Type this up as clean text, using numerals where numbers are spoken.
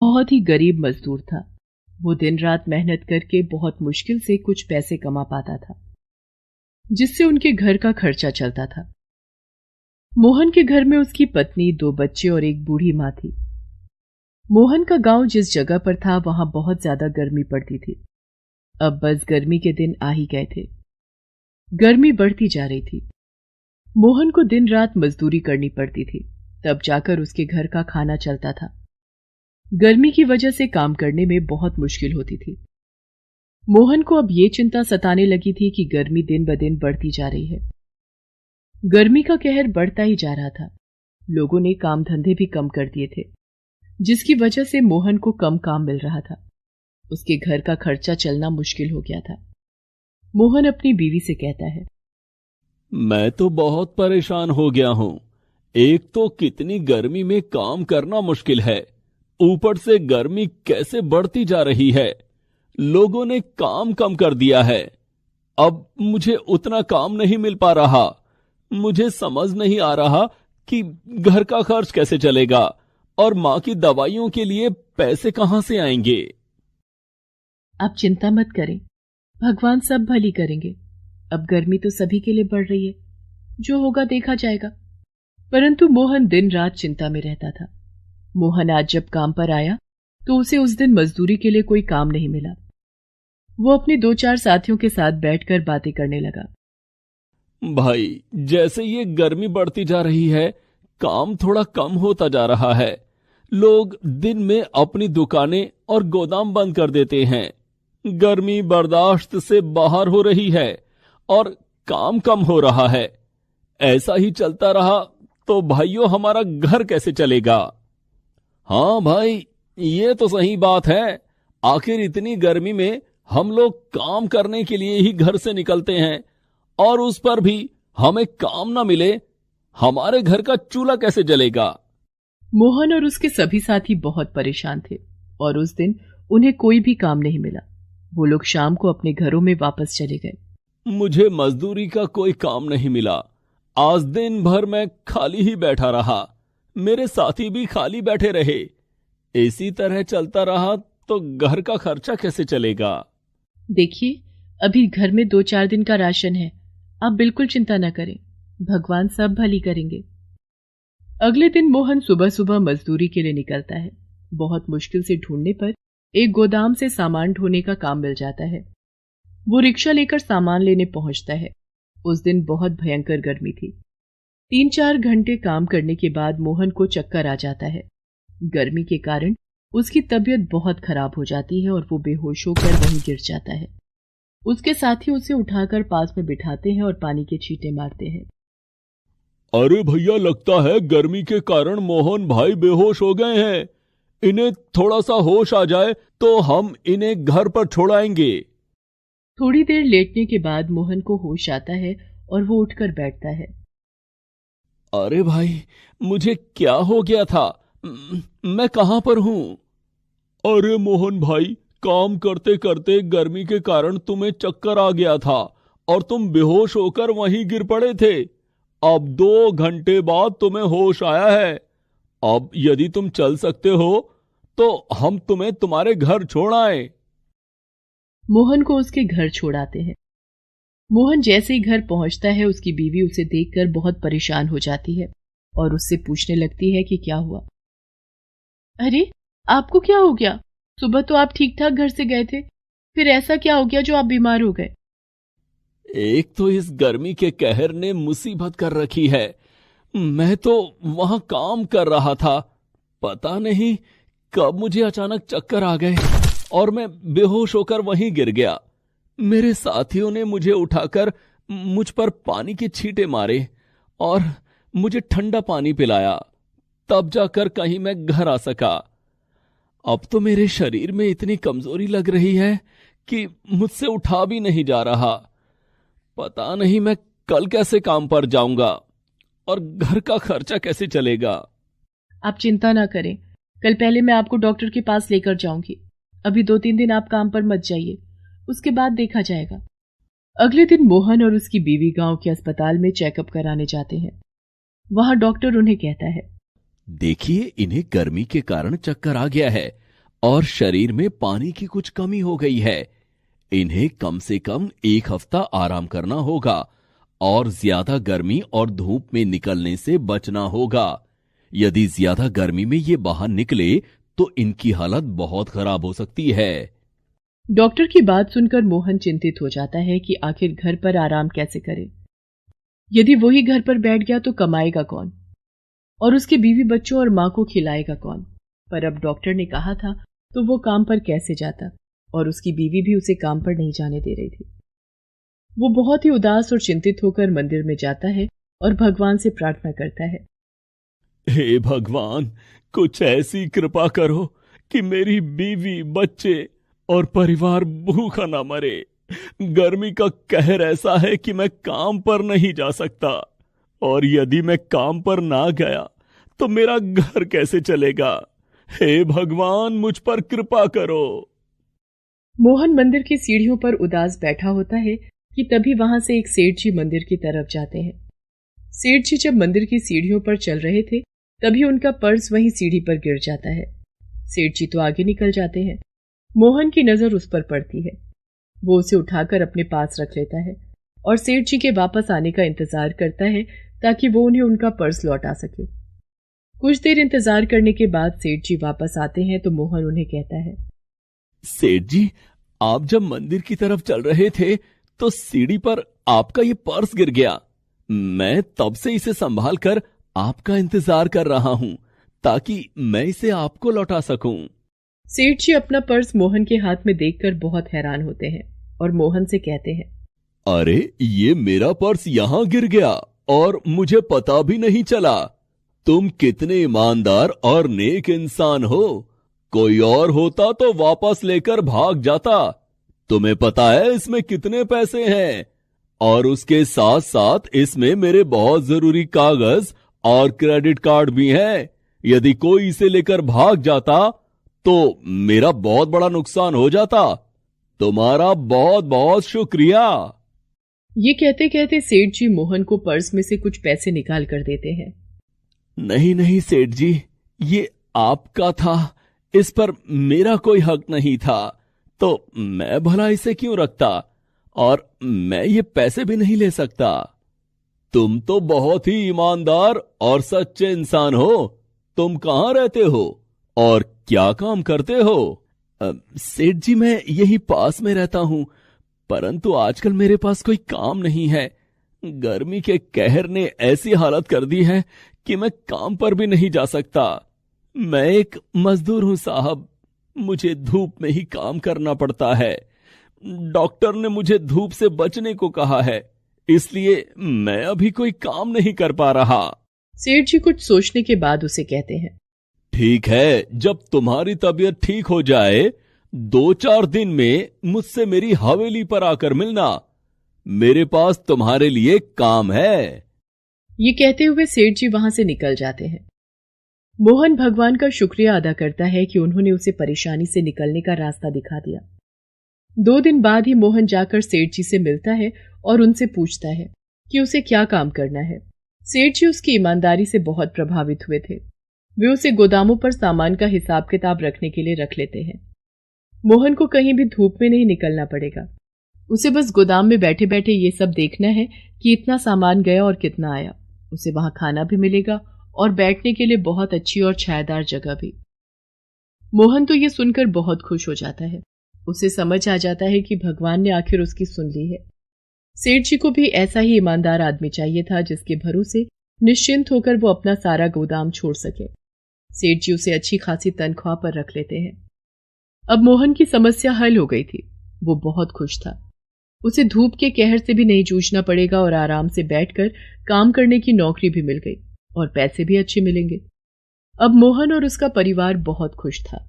बहुत ही गरीब मजदूर था। वो दिन रात मेहनत करके बहुत मुश्किल से कुछ पैसे कमा पाता था, जिससे उनके घर का खर्चा चलता था। मोहन के घर में उसकी पत्नी, 2 बच्चे और एक बूढ़ी माँ थी। मोहन का गांव जिस जगह पर था वहां बहुत ज्यादा गर्मी पड़ती थी। अब बस गर्मी के दिन आ ही गए थे। गर्मी बढ़ती जा रही थी। मोहन को दिन रात मजदूरी करनी पड़ती थी, तब जाकर उसके घर का खाना चलता था। गर्मी की वजह से काम करने में बहुत मुश्किल होती थी। मोहन को अब ये चिंता सताने लगी थी कि गर्मी दिन ब दिन बढ़ती जा रही है। गर्मी का कहर बढ़ता ही जा रहा था। लोगों ने काम धंधे भी कम कर दिए थे, जिसकी वजह से मोहन को कम काम मिल रहा था। उसके घर का खर्चा चलना मुश्किल हो गया था। मोहन अपनी बीवी से कहता है, मैं तो बहुत परेशान हो गया हूं। एक तो कितनी गर्मी में काम करना मुश्किल है, ऊपर से गर्मी कैसे बढ़ती जा रही है। लोगों ने काम कम कर दिया है। अब मुझे उतना काम नहीं मिल पा रहा। मुझे समझ नहीं आ रहा कि घर का खर्च कैसे चलेगा और माँ की दवाइयों के लिए पैसे कहां से आएंगे। आप चिंता मत करें, भगवान सब भली करेंगे। अब गर्मी तो सभी के लिए बढ़ रही है, जो होगा देखा जाएगा। परंतु मोहन दिन रात चिंता में रहता था। मोहन आज जब काम पर आया तो उसे उस दिन मजदूरी के लिए कोई काम नहीं मिला। वो अपने 2-4 साथियों के साथ बैठकर बातें करने लगा। भाई, जैसे ये गर्मी बढ़ती जा रही है, काम थोड़ा कम होता जा रहा है। लोग दिन में अपनी दुकानें और गोदाम बंद कर देते हैं। गर्मी बर्दाश्त से बाहर हो रही है और काम कम हो रहा है। ऐसा ही चलता रहा तो भाइयों हमारा घर कैसे चलेगा। हाँ भाई, ये तो सही बात है। आखिर इतनी गर्मी में हम लोग काम करने के लिए ही घर से निकलते हैं और उस पर भी हमें काम ना मिले, हमारे घर का चूल्हा कैसे जलेगा। मोहन और उसके सभी साथी बहुत परेशान थे और उस दिन उन्हें कोई भी काम नहीं मिला। वो लोग शाम को अपने घरों में वापस चले गए। मुझे मजदूरी का कोई काम नहीं मिला। आज दिन भर मैं खाली ही बैठा रहा। मेरे साथी भी खाली बैठे रहे। इसी तरह चलता रहा तो घर का खर्चा कैसे चलेगा। देखिए, अभी घर में 2-4 दिन का राशन है। आप बिल्कुल चिंता न करें, भगवान सब भली करेंगे। अगले दिन मोहन सुबह सुबह मजदूरी के लिए निकलता है। बहुत मुश्किल से ढूंढने पर एक गोदाम से सामान ढोने का काम मिल जाता है। वो रिक्शा लेकर सामान लेने पहुंचता है। उस दिन बहुत भयंकर गर्मी थी। 3-4 घंटे काम करने के बाद मोहन को चक्कर आ जाता है। गर्मी के कारण उसकी तबीयत बहुत खराब हो जाती है और वो बेहोश होकर वहीं गिर जाता है। उसके साथी उसे उठाकर पास में बिठाते हैं और पानी के छींटे मारते हैं। अरे भैया, लगता है गर्मी के कारण मोहन भाई बेहोश हो गए हैं। इन्हें थोड़ा सा होश आ जाए तो हम इन्हें घर पर छोड़ाएंगे। थोड़ी देर लेटने के बाद मोहन को होश आता है और वो उठकर बैठता है। अरे भाई, मुझे क्या हो गया था? मैं कहां पर हूं? अरे मोहन भाई, काम करते करते गर्मी के कारण तुम्हें चक्कर आ गया था और तुम बेहोश होकर वहीं गिर पड़े थे। अब 2 घंटे बाद तुम्हें होश आया है। अब यदि तुम चल सकते हो तो हम तुम्हें तुम्हारे घर छोड़ आए। मोहन को उसके घर छोड़ाते हैं। मोहन जैसे ही घर पहुंचता है, उसकी बीवी उसे देखकर बहुत परेशान हो जाती है और उससे पूछने लगती है कि क्या हुआ। अरे, आपको क्या हो गया? सुबह तो आप ठीक ठाक घर से गए थे, फिर ऐसा क्या हो गया जो आप बीमार हो गए? एक तो इस गर्मी के कहर ने मुसीबत कर रखी है। मैं तो वहां काम कर रहा था। पता नहीं कब मुझे अचानक चक्कर आ गए और मैं बेहोश होकर वहीं गिर गया। मेरे साथियों ने मुझे उठाकर मुझ पर पानी के छींटे मारे और मुझे ठंडा पानी पिलाया। तब जाकर कहीं मैं घर आ सका। अब तो मेरे शरीर में इतनी कमजोरी लग रही है कि मुझसे उठा भी नहीं जा रहा। पता नहीं मैं कल कैसे काम पर जाऊंगा और घर का खर्चा कैसे चलेगा। आप चिंता ना करें, कल पहले मैं आपको डॉक्टर के पास लेकर जाऊंगी। अभी 2-3 दिन आप काम पर मत जाइए, उसके बाद देखा जाएगा। अगले दिन मोहन और उसकी बीवी गांव के अस्पताल में चेकअप कराने जाते हैं। वहां डॉक्टर उन्हें कहता है, देखिए, इन्हें गर्मी के कारण चक्कर आ गया है। और शरीर में पानी की कुछ कमी हो गई है। इन्हें कम से कम 1 हफ्ता आराम करना होगा और ज्यादा गर्मी और धूप में निकलने से बचना होगा। यदि ज्यादा गर्मी में ये बाहर निकले तो इनकी हालत बहुत खराब हो सकती है। डॉक्टर की बात सुनकर मोहन चिंतित हो जाता है कि आखिर घर पर आराम कैसे करे। यदि वही घर पर बैठ गया तो कमाएगा कौन और उसके बीवी बच्चों और मां को खिलाएगा कौन। पर अब डॉक्टर ने कहा था तो वो काम पर कैसे जाता, और उसकी बीवी भी उसे काम पर नहीं जाने दे रही थी। वो बहुत ही उदास और चिंतित होकर मंदिर में जाता है और भगवान से प्रार्थना करता है, हे भगवान, कुछ ऐसी कृपा करो कि मेरी बीवी, बच्चे और परिवार भूखा ना मरे। गर्मी का कहर ऐसा है कि मैं काम पर नहीं जा सकता, और यदि मैं काम पर ना गया तो मेरा घर कैसे चलेगा। हे भगवान, मुझ पर कृपा करो। मोहन मंदिर की सीढ़ियों पर उदास बैठा होता है कि तभी वहां से एक सेठ जी मंदिर की तरफ जाते हैं। सेठ जी जब मंदिर की सीढ़ियों पर चल रहे थे तभी उनका पर्स वहीं सीढ़ी पर गिर जाता है। सेठ जी तो आगे निकल जाते हैं। मोहन की नजर उस पर पड़ती है। वो उसे उठाकर अपने पास रख लेता है और सेठ जी के वापस आने का इंतजार करता है ताकि वो उन्हें उनका पर्स लौटा सके। कुछ देर इंतजार करने के बाद सेठ जी वापस आते हैं तो मोहन उन्हें कहता है, सेठ जी, आप जब मंदिर की तरफ चल रहे थे तो सीढ़ी पर आपका ये पर्स गिर गया। मैं तब से इसे संभाल कर आपका इंतजार कर रहा हूं ताकि मैं इसे आपको लौटा सकूं। सेठ जी अपना पर्स मोहन के हाथ में देखकर बहुत हैरान होते हैं और मोहन से कहते हैं, अरे, ये मेरा पर्स यहां गिर गया और मुझे पता भी नहीं चला। तुम कितने ईमानदार और नेक इंसान हो। कोई और होता तो वापस लेकर भाग जाता। तुम्हें पता है इसमें कितने पैसे हैं, और उसके साथ साथ इसमें मेरे बहुत जरूरी कागज और क्रेडिट कार्ड भी हैं। यदि कोई इसे लेकर भाग जाता तो मेरा बहुत बड़ा नुकसान हो जाता। तुम्हारा बहुत बहुत शुक्रिया। ये कहते कहते सेठ जी मोहन को पर्स में से कुछ पैसे निकाल कर देते हैं। नहीं नहीं सेठ जी, ये आपका था, इस पर मेरा कोई हक नहीं था, तो मैं भला इसे क्यों रखता, और मैं ये पैसे भी नहीं ले सकता। तुम तो बहुत ही ईमानदार और सच्चे इंसान हो। तुम कहाँ रहते हो और क्या काम करते हो? सेठ जी, मैं यही पास में रहता हूं, परंतु आजकल मेरे पास कोई काम नहीं है। गर्मी के कहर ने ऐसी हालत कर दी है कि मैं काम पर भी नहीं जा सकता। मैं एक मजदूर हूं साहब, मुझे धूप में ही काम करना पड़ता है। डॉक्टर ने मुझे धूप से बचने को कहा है, इसलिए मैं अभी कोई काम नहीं कर पा रहा। सेठ जी कुछ सोचने के बाद उसे कहते हैं, ठीक है, जब तुम्हारी तबीयत ठीक हो जाए 2-4 दिन में मुझसे मेरी हवेली पर आकर मिलना। मेरे पास तुम्हारे लिए काम है। ये कहते हुए सेठ जी वहां से निकल जाते हैं। मोहन भगवान का शुक्रिया अदा करता है कि उन्होंने उसे परेशानी से निकलने का रास्ता दिखा दिया। 2 दिन बाद ही मोहन जाकर सेठ जी से मिलता है और उनसे पूछता है कि उसे क्या काम करना है। सेठ जी उसकी ईमानदारी से बहुत प्रभावित हुए थे। वे उसे गोदामों पर सामान का हिसाब किताब रखने के लिए रख लेते हैं। मोहन को कहीं भी धूप में नहीं निकलना पड़ेगा। उसे बस गोदाम में बैठे बैठे ये सब देखना है कि इतना सामान गया और कितना आया। उसे वहां खाना भी मिलेगा और बैठने के लिए बहुत अच्छी और छायादार जगह भी। मोहन तो ये सुनकर बहुत खुश हो जाता है। उसे समझ आ जाता है कि भगवान ने आखिर उसकी सुन ली है। सेठ जी को भी ऐसा ही ईमानदार आदमी चाहिए था जिसके भरोसे निश्चिंत होकर वो अपना सारा गोदाम छोड़ सके। सेठ जी उसे अच्छी खासी तनख्वाह पर रख लेते हैं। अब मोहन की समस्या हल हो गई थी। वो बहुत खुश था। उसे धूप के कहर से भी नहीं जूझना पड़ेगा और आराम से बैठकर काम करने की नौकरी भी मिल गई और पैसे भी अच्छे मिलेंगे। अब मोहन और उसका परिवार बहुत खुश था।